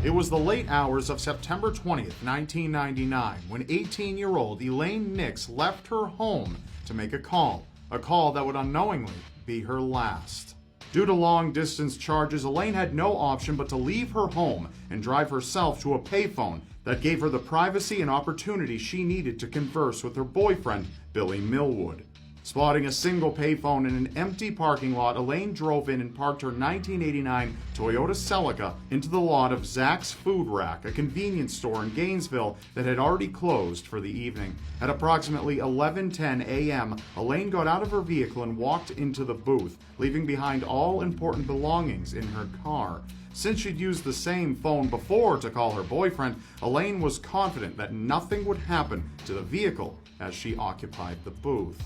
It was the late hours of September 20th, 1999, when 18-year-old Elaine Nix left her home to make a call that would unknowingly be her last. Due to long-distance charges, Elaine had no option but to leave her home and drive herself to a payphone that gave her the privacy and opportunity she needed to converse with her boyfriend, Billy Millwood. Spotting a single payphone in an empty parking lot, Elaine drove in and parked her 1989 Toyota Celica into the lot of Zach's Food Rack, a convenience store in Gainesville that had already closed for the evening. At approximately 11:10 a.m., Elaine got out of her vehicle and walked into the booth, leaving behind all important belongings in her car. Since she'd used the same phone before to call her boyfriend, Elaine was confident that nothing would happen to the vehicle as she occupied the booth.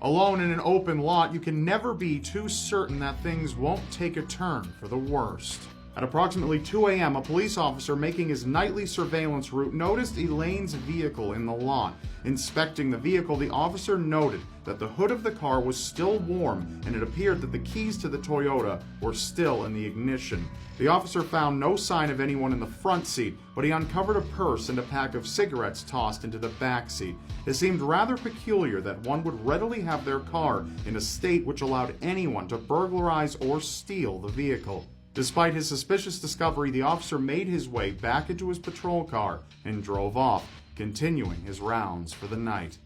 Alone in an open lot, you can never be too certain that things won't take a turn for the worst. At approximately 2 a.m., a police officer making his nightly surveillance route noticed Elaine's vehicle in the lot. Inspecting the vehicle, the officer noted that the hood of the car was still warm, and it appeared that the keys to the Toyota were still in the ignition. The officer found no sign of anyone in the front seat, but he uncovered a purse and a pack of cigarettes tossed into the back seat. It seemed rather peculiar that one would readily have their car in a state which allowed anyone to burglarize or steal the vehicle. Despite his suspicious discovery, the officer made his way back into his patrol car and drove off, continuing his rounds for the night.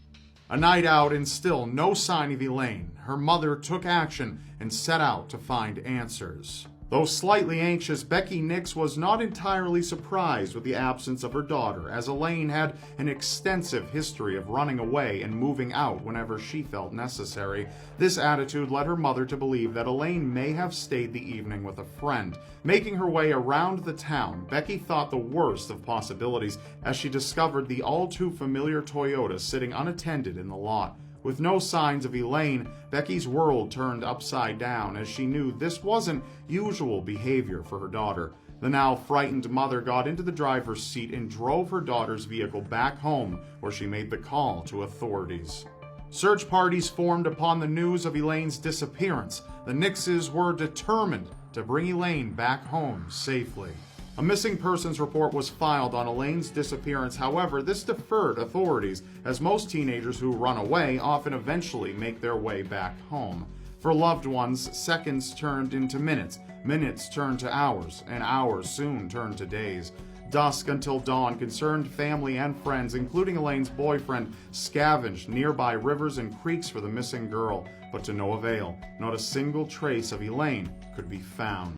A night out and still no sign of Elaine, her mother took action and set out to find answers. Though slightly anxious, Becky Nix was not entirely surprised with the absence of her daughter, as Elaine had an extensive history of running away and moving out whenever she felt necessary. This attitude led her mother to believe that Elaine may have stayed the evening with a friend. Making her way around the town, Becky thought the worst of possibilities as she discovered the all-too-familiar Toyota sitting unattended in the lot. With no signs of Elaine, Becky's world turned upside down as she knew this wasn't usual behavior for her daughter. The now frightened mother got into the driver's seat and drove her daughter's vehicle back home, where she made the call to authorities. Search parties formed upon the news of Elaine's disappearance. The Nixes were determined to bring Elaine back home safely. A missing persons report was filed on Elaine's disappearance. However, this deferred authorities, as most teenagers who run away often eventually make their way back home. For loved ones, seconds turned into minutes, minutes turned to hours, and hours soon turned to days. Dusk until dawn, concerned family and friends, including Elaine's boyfriend, scavenged nearby rivers and creeks for the missing girl, but to no avail. Not a single trace of Elaine could be found.